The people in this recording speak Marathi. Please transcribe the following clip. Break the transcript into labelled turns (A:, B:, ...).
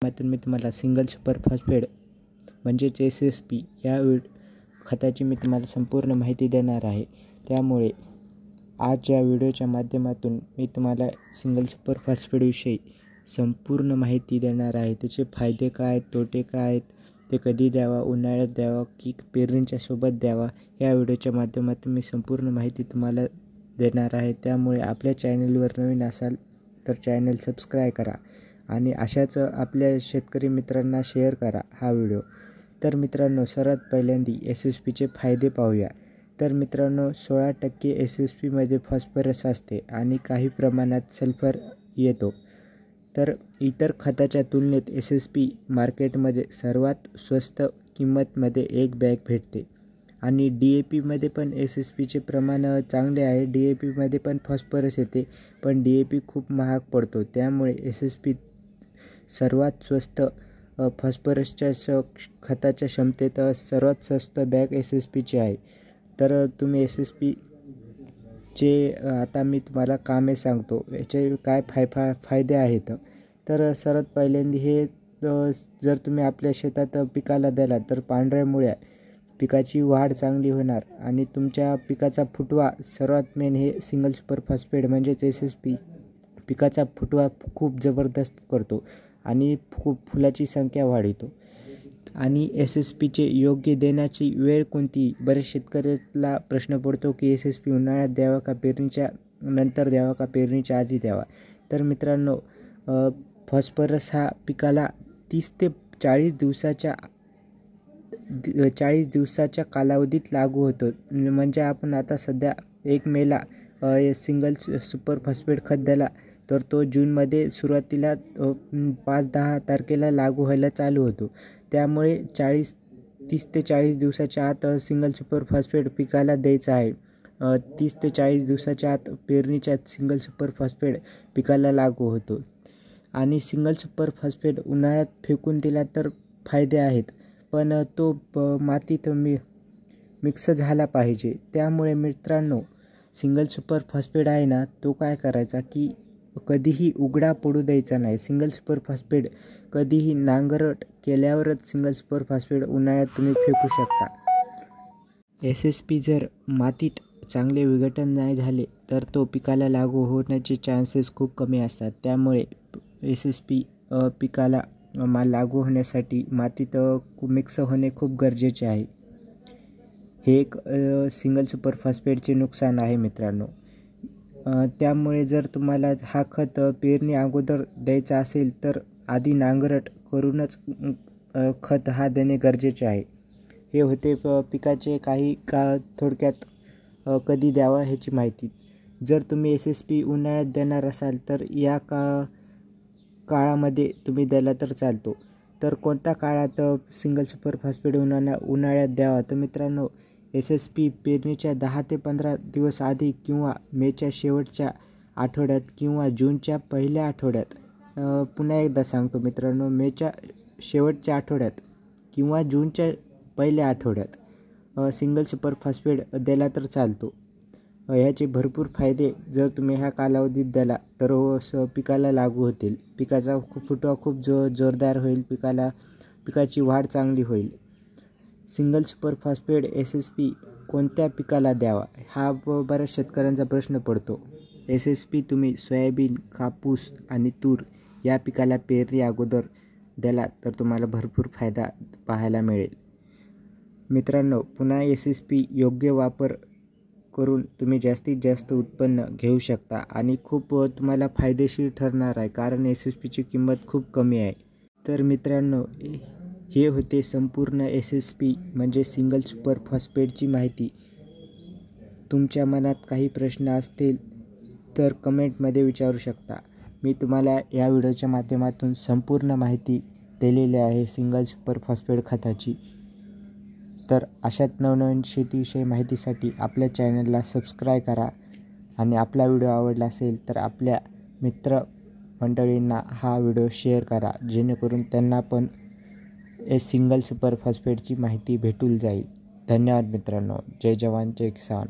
A: माध्यमातून मी तुम्हाला सिंगल सुपर फॉस्फेट म्हणजेच SSP या खताची मी तुम्हाला संपूर्ण माहिती देणार आहे। त्यामुळे आज या व्हिडिओच्या माध्यमातून मी तुम्हाला सिंगल सुपर फॉस्फेटविषयी संपूर्ण माहिती देणार आहे। त्याचे फायदे काय आहेत, तोटे काय आहेत, ते कधी द्यावा, उन्हाळ्यात द्यावा की पेरणीच्या सोबत द्यावा, या व्हिडिओच्या माध्यमातून मी संपूर्ण माहिती तुम्हाला देणार आहे। त्यामुळे आपल्या चॅनलवर नवीन असाल तर चॅनल सबस्क्राईब करा आणि अशाच आपल्या शेतकरी मित्रांना शेअर करा हा व्हिडिओ। तर मित्रांनो, सर्वात पहिल्यांदा SSPचे फायदे पाहूया। तर मित्रांनो, 16% SSPमध्ये फॉस्फरस असते आणि काही प्रमाणात सल्फर येतो। तर इतर खताच्या तुलनेत SSP मार्केटमध्ये सर्वात स्वस्त किंमतमध्ये एक बॅग भेटते आणि DAPमध्ये पण SSPचे प्रमाण चांगले आहे। DAPमध्ये पण फॉस्फरस येते, पण DAP खूप महाग पडतो। त्यामुळे SSP सर्वात स्वस्त फॉस्फरसच्या खताच्या क्षमतेत सर्वात स्वस्त बॅग SSPची आहे। तर तुम्ही SSPचे आता मी तुम्हाला कामे सांगतो, याचे काय फायदे आहेत। तर सर्वात पहिल्यांदा हे जर तुम्ही आपल्या शेतात पिकाला द्याला तर पांढऱ्या मुळ्या, पिकाची वाढ चांगली होणार आणि तुमच्या पिकाचा फुटवा, सर्वात मेन हे सिंगल सुपर फॉस्फेट म्हणजेच SSP पिकाचा फुटवा खूप जबरदस्त करतो आणि फुलाची संख्या वाढवतो। आणि SSPचे योग्य देण्याची वेळ कोणती? बरेच शेतकऱ्याला प्रश्न पडतो की SSP उन्हाळ्यात द्यावा का पेरणीच्या नंतर द्यावा का पेरणीच्या आधी द्यावा। तर मित्रांनो, फॉस्फरस हा पिकाला 30 ते 40 दिवसाच्या कालावधीत लागू होतो। म्हणजे आपण आता सध्या 1 मेला सिंगल सुपर फॉस्फेट खत द्याला तर तो जूनमध्ये सुरुवातीला 5-10 तारखेला लागू व्हायला चालू होतो। त्यामुळे 30 ते 40 दिवसाच्या आत सिंगल सुपर फॉस्फेट पिकाला द्यायचा आहे। 30 ते 40 दिवसाच्या आत पेरणीच्या सिंगल सुपर फॉस्फेट पिकाला लागू होतो। आणि सिंगल सुपर फॉस्फेट उन्हाळ्यात फेकून दिला तर फायदे आहेत, पण तो मातीत मिक्स झाला पाहिजे। त्यामुळे मित्रांनो, सिंगल सुपर फॉस्फेट आहे ना, तो काय करायचा की कधीही उघडा पडू द्यायचा नाही। सिंगल सुपर फॉस्फेट कधीही नांगरट केल्यावरच सिंगल सुपर फॉस्फेट उन्हाळ्यात तुम्ही फेकू शकता। SSP जर मातीत चांगले विघटन नाही झाले तर तो पिकाला लागू होण्याचे चान्सेस खूप कमी असतात। त्यामुळे SSP पिकाला लागू होण्यासाठी मातीत मिक्स होणे खूप गरजेचे आहे। हे एक सिंगल सुपर फॉस्फेटचे नुकसान आहे मित्रांनो। त्यामुळे जर तुम्हाला हा खत पेरणी अगोदर द्यायचा असेल तर आधी नांगरट करूनच खत हा देणे गरजेचे आहे। हे होते पिकाचे काही थोडक्यात कधी द्यावा ह्याची माहिती। जर तुम्ही SSP उन्हाळ्यात देणार असाल तर या काळामध्ये तुम्ही द्याला तर चालतो। तर कोणत्या काळात सिंगल सुपर फॉस्फेट उन्हाळ्यात द्यावा? तर मित्रांनो, SSP पेरणीच्या 10 ते 15 दिवस आधी किंवा मेच्या शेवटच्या आठवड्यात किंवा जूनच्या पहिल्या आठवड्यात। पुन्हा एकदा सांगतो मित्रांनो, मेच्या शेवटच्या आठवड्यात किंवा जूनच्या पहिल्या आठवड्यात सिंगल सुपर फॉस्फेट द्याला तर चालतो। ह्याचे भरपूर फायदे जर तुम्ही ह्या कालावधीत द्याला तर पिकाला लागू होतील। पिकाचा फुटवा खूप जोरदार होईल, पिकाची वाढ चांगली होईल। सिंगल सुपर फॉस्फेट SSP कोणत्या पिकाला द्यावा हा बऱ्याच शेतकऱ्यांचा प्रश्न पडतो। SSP तुम्ही सोयाबीन, कापूस आणि तूर या पिकाला पेरणी अगोदर द्याला तर तुम्हाला भरपूर फायदा पाहायला मिळेल। मित्रांनो, पुन्हा SSP योग्य वापर करून तुम्ही जास्तीत जास्त उत्पन्न घेऊ शकता आणि खूप तुम्हाला फायदेशीर ठरणार आहे, कारण SSPची किंमत खूप कमी आहे। तर मित्रांनो, हे होते संपूर्ण SSP म्हणजे सिंगल सुपर फॉस्फेटची माहिती। तुमच्या मनात काही प्रश्न असतील तर कमेंटमध्ये विचारू शकता। मी तुम्हाला या व्हिडिओच्या माध्यमातून संपूर्ण माहिती दिलेली आहे सिंगल सुपर फॉस्फेट खताची। तर अशाच नवनवीन शेतीविषयी माहितीसाठी आपल्या चॅनलला सबस्क्राईब करा आणि आपला व्हिडिओ आवडला असेल तर आपल्या मित्रमंडळींना हा व्हिडिओ शेअर करा, जेणेकरून त्यांना पण सिंगल सुपर फॉस्फेटची माहिती भेटून जाईल। धन्यवाद मित्रांनो। जय जवान जय किसान।